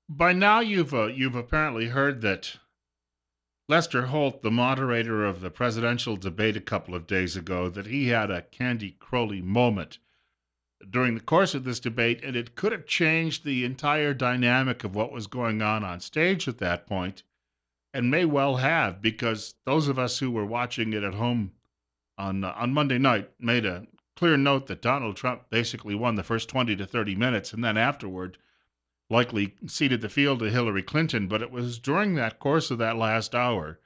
By now, you've apparently heard that Lester Holt, the moderator of the presidential debate a couple of days ago, that he had a Candy Crowley moment during the course of this debate, and it could have changed the entire dynamic of what was going on stage at that point, and may well have, because those of us who were watching it at home on Monday night made a clear note that Donald Trump basically won the first 20 to 30 minutes, and then afterward likely ceded the field to Hillary Clinton. But it was during that course of that last hour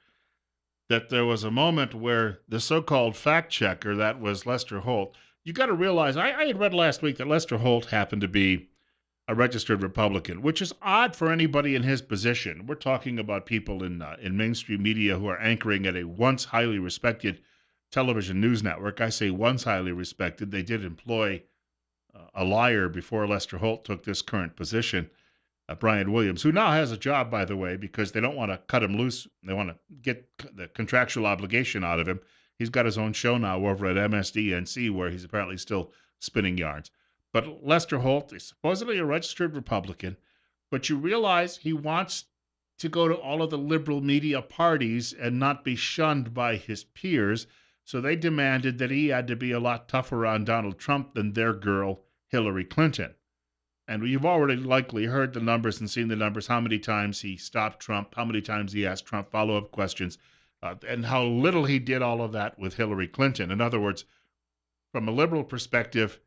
that there was a moment where the so-called fact checker, that was Lester Holt. You got to realize, I had read last week that Lester Holt happened to be a registered Republican, which is odd for anybody in his position. We're talking about people in mainstream media who are anchoring at a once highly respected television news network. I say once highly respected. They did employ a liar before Lester Holt took this current position, Brian Williams, who now has a job, by the way, because they don't want to cut him loose. They want to get the contractual obligation out of him. He's got his own show now over at MSDNC, where he's apparently still spinning yarns. But Lester Holt is supposedly a registered Republican, but you realize he wants to go to all of the liberal media parties and not be shunned by his peers. So they demanded that he had to be a lot tougher on Donald Trump than their girl, Hillary Clinton. And you've already likely heard the numbers and seen the numbers, how many times he stopped Trump, how many times he asked Trump follow up questions, and how little he did all of that with Hillary Clinton. In other words, from a liberal perspective,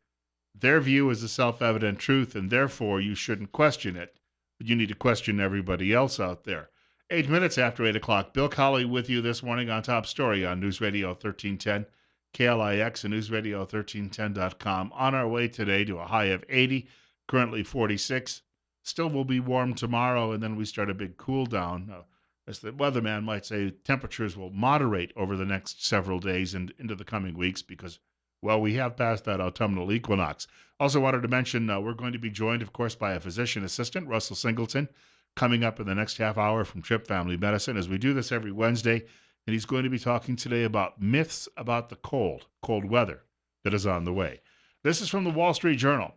their view is a self evident truth, and therefore you shouldn't question it. But you need to question everybody else out there. 8 minutes after 8 o'clock, Bill Colley with you this morning on Top Story on News Radio 1310, KLIX, and newsradio1310.com. On our way today to a high of 80. Currently 46. Still will be warm tomorrow, and then we start a big cool down. As the weatherman might say, temperatures will moderate over the next several days and into the coming weeks because, well, we have passed that autumnal equinox. Also wanted to mention we're going to be joined, of course, by a physician assistant, Russell Singleton, coming up in the next half hour from Trip Family Medicine, as we do this every Wednesday. And he's going to be talking today about myths about the cold weather that is on the way. This is from the Wall Street Journal.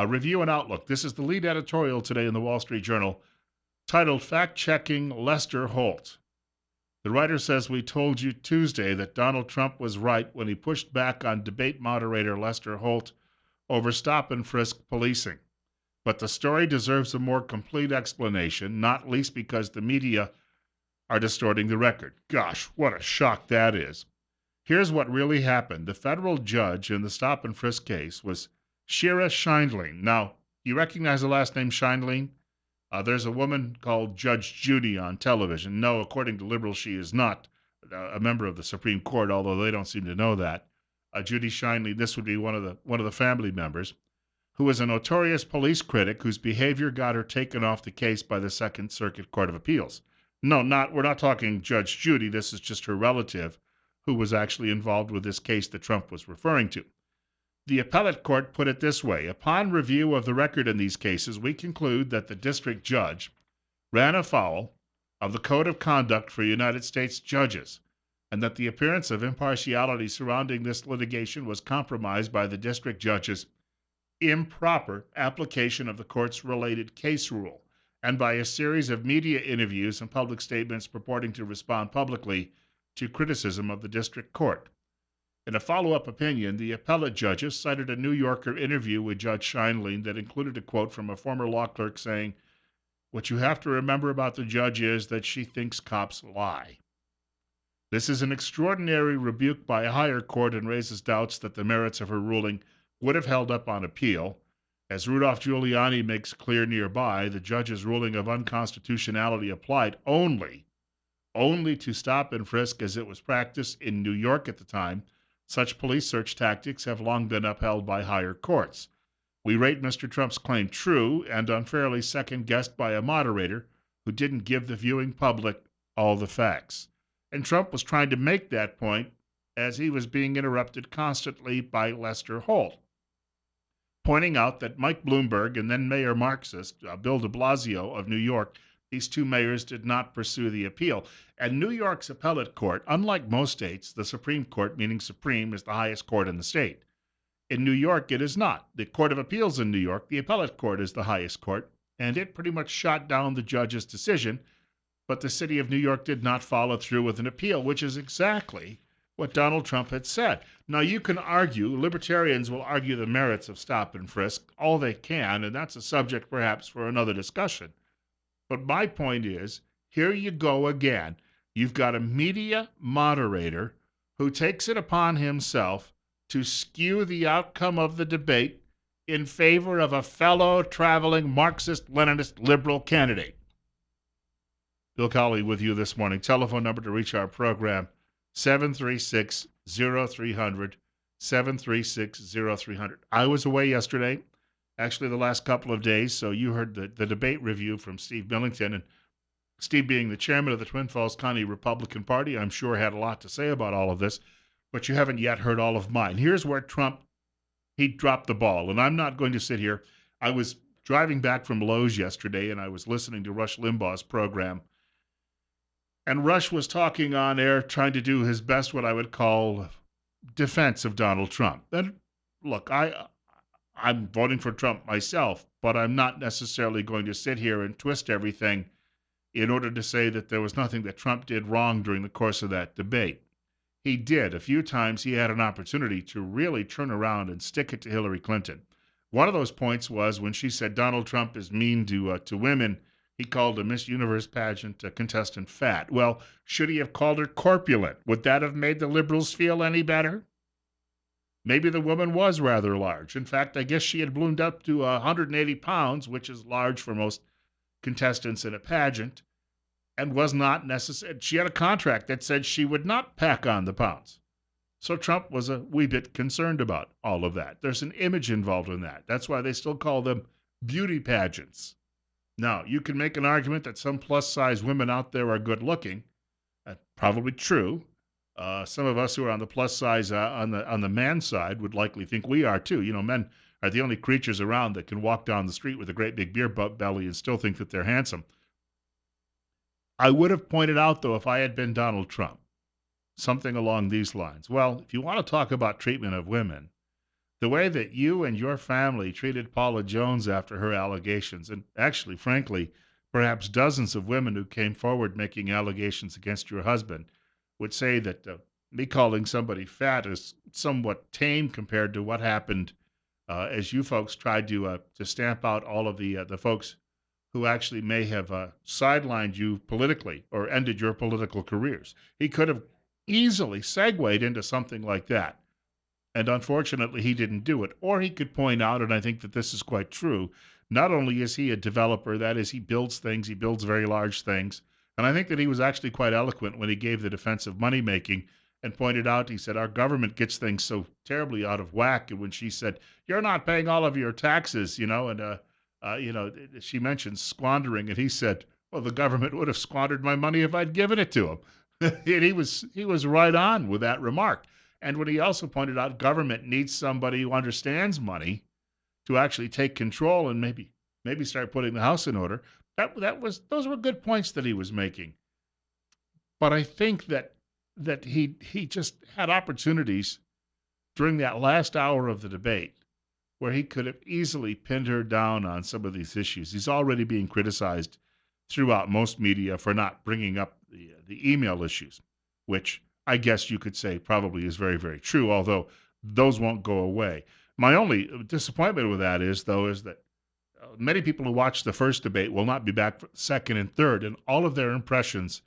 Review and Outlook. This is the lead editorial today in the Wall Street Journal, titled Fact-Checking Lester Holt. The writer says, we told you Tuesday that Donald Trump was right when he pushed back on debate moderator Lester Holt over stop and frisk policing. But the story deserves a more complete explanation, not least because the media are distorting the record. Gosh, what a shock that is. Here's what really happened. The federal judge in the stop and frisk case was Shira Scheindling. Now, you recognize the last name Scheindling? There's a woman called Judge Judy on television. No, according to liberals, she is not a member of the Supreme Court, although they don't seem to know that. Judy Scheindling, this would be one of the family members, who is a notorious police critic whose behavior got her taken off the case by the Second Circuit Court of Appeals. No, we're not talking Judge Judy. This is just her relative who was actually involved with this case that Trump was referring to. The appellate court put it this way. Upon review of the record in these cases, we conclude that the district judge ran afoul of the code of conduct for United States judges, and that the appearance of impartiality surrounding this litigation was compromised by the district judge's improper application of the court's related case rule, and by a series of media interviews and public statements purporting to respond publicly to criticism of the district court. In a follow-up opinion, the appellate judges cited a New Yorker interview with Judge Scheindling that included a quote from a former law clerk saying, "What you have to remember about the judge is that she thinks cops lie." This is an extraordinary rebuke by a higher court and raises doubts that the merits of her ruling would have held up on appeal. As Rudolph Giuliani makes clear nearby, the judge's ruling of unconstitutionality applied only to stop and frisk as it was practiced in New York at the time. Such police search tactics have long been upheld by higher courts. We rate Mr. Trump's claim true and unfairly second-guessed by a moderator who didn't give the viewing public all the facts. And Trump was trying to make that point as he was being interrupted constantly by Lester Holt, pointing out that Mike Bloomberg and then Mayor Marxist Bill de Blasio of New York, these two mayors did not pursue the appeal. And New York's appellate court, unlike most states, the Supreme Court, meaning supreme, is the highest court in the state. In New York, it is not. The Court of Appeals in New York, the appellate court, is the highest court. and it pretty much shot down the judge's decision. But the city of New York did not follow through with an appeal, which is exactly what Donald Trump had said. Now, you can argue, libertarians will argue the merits of stop and frisk all they can, and that's a subject perhaps for another discussion. But my point is, here you go again. You've got a media moderator who takes it upon himself to skew the outcome of the debate in favor of a fellow traveling Marxist Leninist liberal candidate. Bill Colley with you this morning. Telephone number to reach our program 736-0300, 736-0300. I was away yesterday, actually the last couple of days, so you heard the debate review from Steve Millington. And Steve, being the chairman of the Twin Falls County Republican Party, I'm sure had a lot to say about all of this, but you haven't yet heard all of mine. Here's where Trump, he dropped the ball, and I'm not going to sit here. I was driving back from Lowe's yesterday, and I was listening to Rush Limbaugh's program, and Rush was talking on air, trying to do his best, what I would call defense of Donald Trump. And look, I'm voting for Trump myself, but I'm not necessarily going to sit here and twist everything in order to say that there was nothing that Trump did wrong during the course of that debate. He did. A few times he had an opportunity to really turn around and stick it to Hillary Clinton. One of those points was when she said Donald Trump is mean to women. He called a Miss Universe pageant contestant fat. Well, should he have called her corpulent? Would that have made the liberals feel any better? Maybe the woman was rather large. In fact, I guess she had ballooned up to 180 pounds, which is large for most contestants in a pageant, and was not necessary. She had a contract that said she would not pack on the pounds. So Trump was a wee bit concerned about all of that. There's an image involved in that. That's why they still call them beauty pageants. Now, you can make an argument that some plus size women out there are good looking. That's probably true. Some of us who are on the plus size on the man side would likely think we are too. You know, men are the only creatures around that can walk down the street with a great big beer belly and still think that they're handsome. I would have pointed out, though, if I had been Donald Trump, something along these lines. Well, if you want to talk about treatment of women, the way that you and your family treated Paula Jones after her allegations, and actually, frankly, perhaps dozens of women who came forward making allegations against your husband, would say that me calling somebody fat is somewhat tame compared to what happened as you folks tried to stamp out all of the folks who actually may have sidelined you politically or ended your political careers. He could have easily segued into something like that. And unfortunately, he didn't do it. Or he could point out, and I think that this is quite true, not only is he a developer, that is, he builds things, he builds very large things. And I think that he was actually quite eloquent when he gave the defense of money making and pointed out, he said, our government gets things so terribly out of whack. And when she said, you're not paying all of your taxes, she mentioned squandering, and he said, well, the government would have squandered my money if I'd given it to him. And he was right on with that remark. And when he also pointed out government needs somebody who understands money to actually take control and maybe start putting the house in order, those were good points that he was making. But I think that he just had opportunities during that last hour of the debate where he could have easily pinned her down on some of these issues. He's already being criticized throughout most media for not bringing up the email issues, which I guess you could say probably is very, very true, although those won't go away. My only disappointment with that is that many people who watched the first debate will not be back for the second and third, and all of their impressions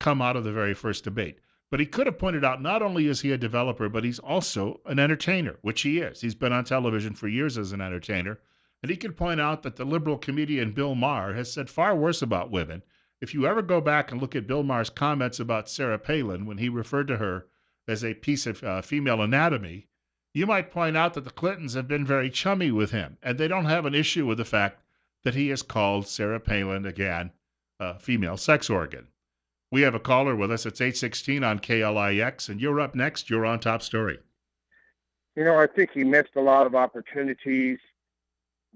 come out of the very first debate. But he could have pointed out not only is he a developer, but he's also an entertainer, which he is. He's been on television for years as an entertainer. And he could point out that the liberal comedian Bill Maher has said far worse about women. If you ever go back and look at Bill Maher's comments about Sarah Palin when he referred to her as a piece of female anatomy, you might point out that the Clintons have been very chummy with him, and they don't have an issue with the fact that he has called Sarah Palin, again, a female sex organ. We have a caller with us. It's 816 on KLIX, and you're up next. You're on Top Story. I think he missed a lot of opportunities.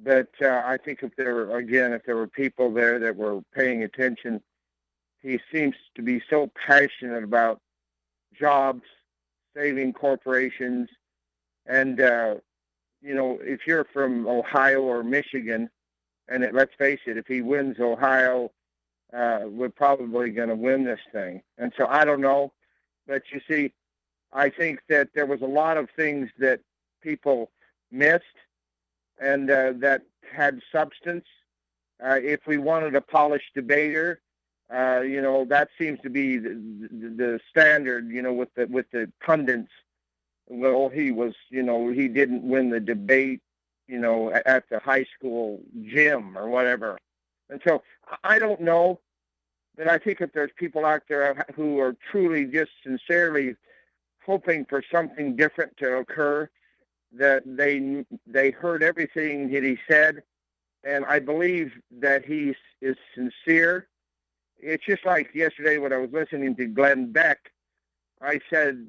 But I think if there were people there that were paying attention, he seems to be so passionate about jobs, saving corporations, and if you're from Ohio or Michigan, And let's face it, if he wins Ohio, we're probably going to win this thing. And so I don't know. But you see, I think that there was a lot of things that people missed and that had substance. If we wanted a polished debater, that seems to be the standard. With the pundits. Well, he didn't win the debate, at the high school gym or whatever. And so I don't know, but I think if there's people out there who are truly just sincerely hoping for something different to occur, that they heard everything that he said, and I believe that he is sincere. It's just like yesterday when I was listening to Glenn Beck. I said,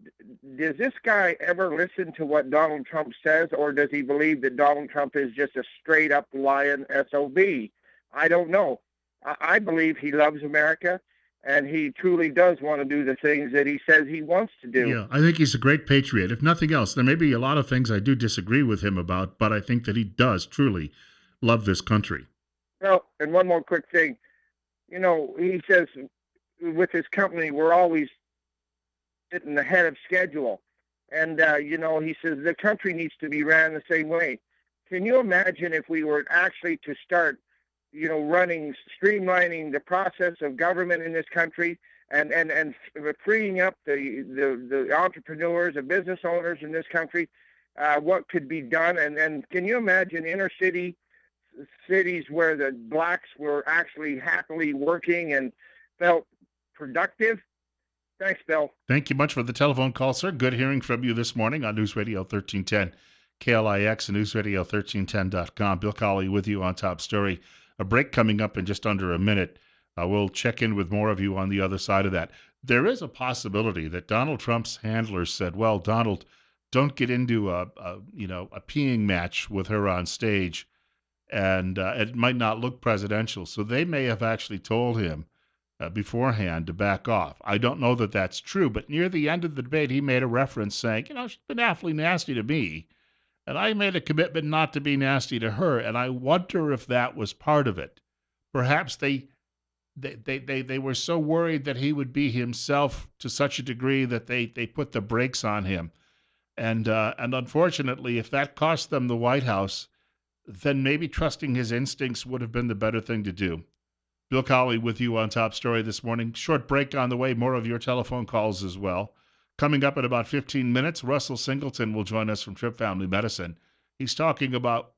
does this guy ever listen to what Donald Trump says, or does he believe that Donald Trump is just a straight-up lying SOB? I don't know. I believe he loves America, and he truly does want to do the things that he says he wants to do. Yeah, I think he's a great patriot. If nothing else, there may be a lot of things I do disagree with him about, but I think that he does truly love this country. Well, and one more quick thing. He says with his company, we're always sitting ahead of schedule. And, he says the country needs to be ran the same way. Can you imagine if we were actually to start, streamlining the process of government in this country and freeing up the entrepreneurs, the business owners in this country, what could be done? And can you imagine inner cities where the blacks were actually happily working and felt productive? Thanks, Bill. Thank you much for the telephone call, sir. Good hearing from you this morning on News Radio 1310, KLIX, and NewsRadio1310.com. Bill Colley with you on Top Story. A break coming up in just under a minute. We'll check in with more of you on the other side of that. There is a possibility that Donald Trump's handlers said, well, Donald, don't get into a peeing match with her on stage, and it might not look presidential. So they may have actually told him beforehand to back off. I don't know that that's true, but near the end of the debate, he made a reference saying, she's been awfully nasty to me, and I made a commitment not to be nasty to her, and I wonder if that was part of it. Perhaps they were so worried that he would be himself to such a degree that they put the brakes on him. And unfortunately, if that cost them the White House, then maybe trusting his instincts would have been the better thing to do. Bill Colley with you on Top Story this morning. Short break on the way, more of your telephone calls as well. Coming up in about 15 minutes, Russell Singleton will join us from Tripp Family Medicine. He's talking about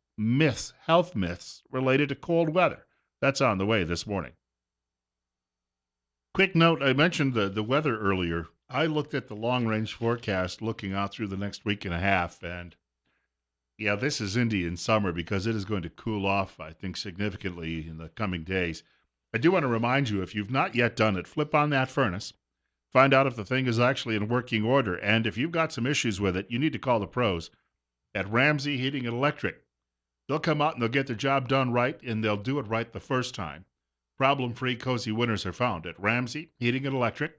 health myths related to cold weather. That's on the way this morning. Quick note, I mentioned the weather earlier. I looked at the long-range forecast looking out through the next week and a half, and yeah, this is Indian summer because it is going to cool off, I think, significantly in the coming days. I do want to remind you, if you've not yet done it, flip on that furnace, find out if the thing is actually in working order, and if you've got some issues with it, you need to call the pros at Ramsey Heating and Electric. They'll come out and they'll get the job done right, and they'll do it right the first time. Problem-free, cozy winners are found at Ramsey Heating and Electric,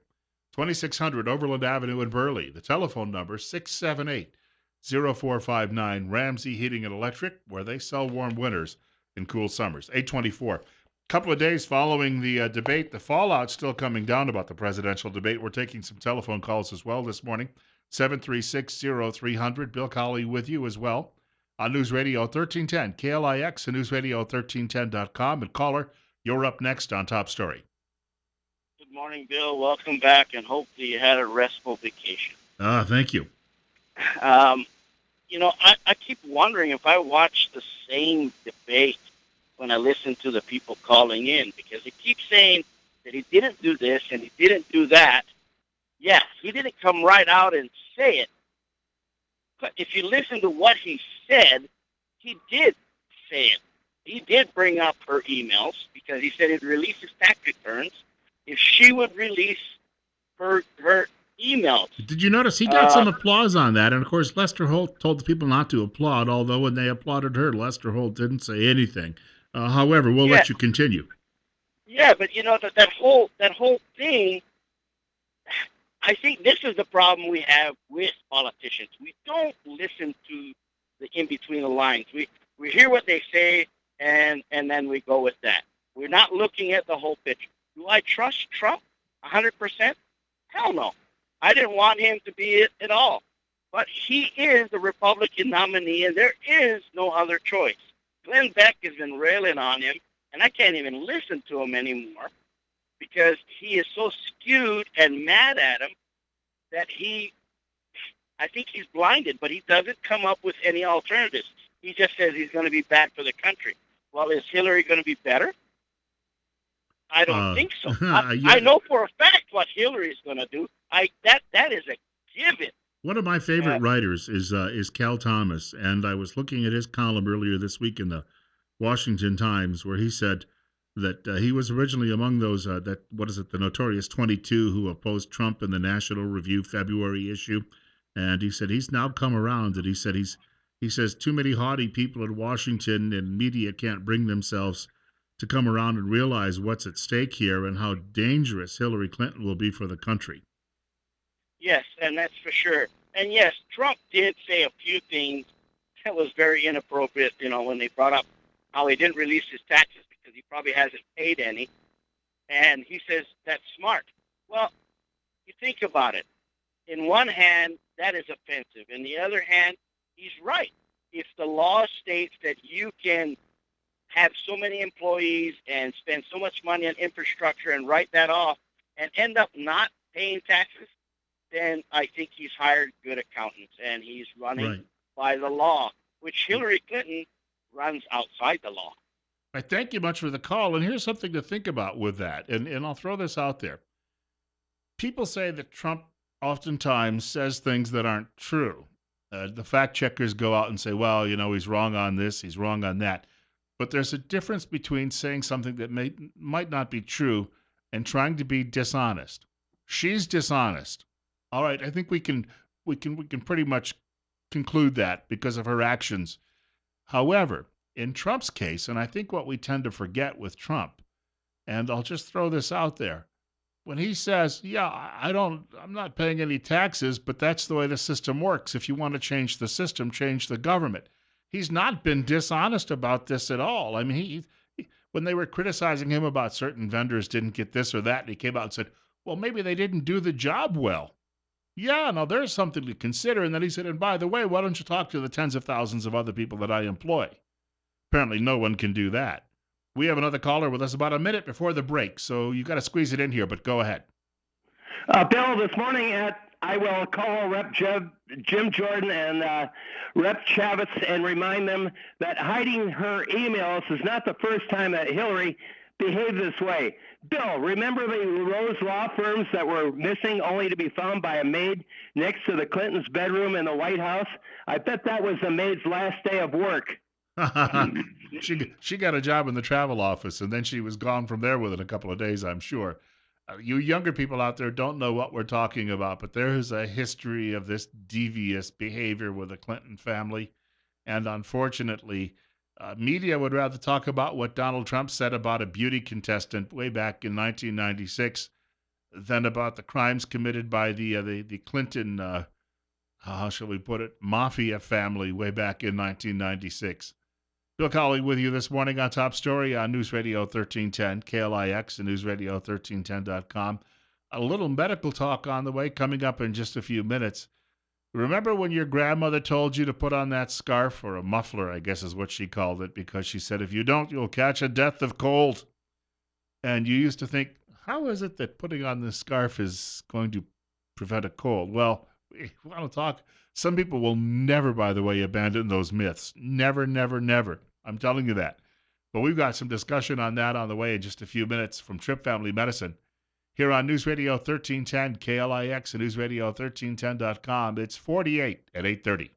2600 Overland Avenue in Burley. The telephone number, 678-0459, Ramsey Heating and Electric, where they sell warm winters and cool summers. 824. Couple of days following the debate, the fallout still coming down about the presidential debate. We're taking some telephone calls as well this morning. 736-0300. Bill Colley with you as well on News Radio 1310, KLIX, and NewsRadio1310.com. And caller, you're up next on Top Story. Good morning, Bill. Welcome back, and hopefully you had a restful vacation. Thank you. I keep wondering if I watch the same debate when I listen to the people calling in, because he keeps saying that he didn't do this and he didn't do that. Yeah, he didn't come right out and say it. But if you listen to what he said, he did say it. He did bring up her emails because he said he'd release his tax returns if she would release her emails. Did you notice he got some applause on that? And, of course, Lester Holt told the people not to applaud, although when they applauded her, Lester Holt didn't say anything. However, we'll let you continue. Yeah, but, that whole thing, I think this is the problem we have with politicians. We don't listen to the in-between the lines. We hear what they say, and then we go with that. We're not looking at the whole picture. Do I trust Trump 100%? Hell no. I didn't want him to be it at all. But he is the Republican nominee, and there is no other choice. Glenn Beck has been railing on him, and I can't even listen to him anymore because he is so skewed and mad at him that I think he's blinded, but he doesn't come up with any alternatives. He just says he's going to be bad for the country. Well, is Hillary going to be better? I don't think so. I know for a fact what Hillary is going to do. That is a given. One of my favorite writers is Cal Thomas, and I was looking at his column earlier this week in the Washington Times, where he said that he was originally among those the Notorious 22 who opposed Trump in the National Review February issue, and he said he's now come around, and he says too many haughty people in Washington and media can't bring themselves to come around and realize what's at stake here and how dangerous Hillary Clinton will be for the country. Yes, and that's for sure. And yes, Trump did say a few things that was very inappropriate, when they brought up how he didn't release his taxes because he probably hasn't paid any. And he says that's smart. Well, you think about it. In one hand, that is offensive. In the other hand, he's right. If the law states that you can have so many employees and spend so much money on infrastructure and write that off and end up not paying taxes, then I think he's hired good accountants and he's running by the law, which Hillary Clinton runs outside the law. I thank you much for the call, and here's something to think about with that, and I'll throw this out there. People say that Trump oftentimes says things that aren't true. The fact checkers go out and say, well, he's wrong on this, he's wrong on that. But there's a difference between saying something that might not be true and trying to be dishonest. She's dishonest. All right, I think we can pretty much conclude that because of her actions. However, in Trump's case, and I think what we tend to forget with Trump, and I'll just throw this out there, when he says, I'm not paying any taxes, but that's the way the system works. If you want to change the system, change the government. He's not been dishonest about this at all. I mean, when they were criticizing him about certain vendors didn't get this or that, and he came out and said, well, maybe they didn't do the job well. Yeah, now there's something to consider. And then he said, and by the way, why don't you talk to the tens of thousands of other people that I employ? Apparently no one can do that. We have another caller with us about a minute before the break, so you got to squeeze it in here, but go ahead. Bill, this morning I will call Rep. Jim Jordan and Rep. Chavez and remind them that hiding her emails is not the first time that Hillary behaved this way. Bill, remember the Rose law firms that were missing only to be found by a maid next to the Clintons' bedroom in the White House? I bet that was the maid's last day of work. She got a job in the travel office, and then she was gone from there within a couple of days, I'm sure. You younger people out there don't know what we're talking about, but there is a history of this devious behavior with the Clinton family. And unfortunately, media would rather talk about what Donald Trump said about a beauty contestant way back in 1996 than about the crimes committed by the Clinton, how shall we put it, mafia family way back in 1996. Bill Colley with you this morning on Top Story on News Radio 1310, KLIX, and newsradio1310.com. A little medical talk on the way coming up in just a few minutes. Remember when your grandmother told you to put on that scarf, or a muffler, I guess is what she called it, because she said, if you don't, you'll catch a death of cold. And you used to think, how is it that putting on this scarf is going to prevent a cold? Well, we want to talk. Some people will never, by the way, abandon those myths. Never, never, never. I'm telling you that. But we've got some discussion on that on the way in just a few minutes from Trip Family Medicine. Here on News Radio 1310, KLIX, and newsradio1310.com. It's 48 at 8:30.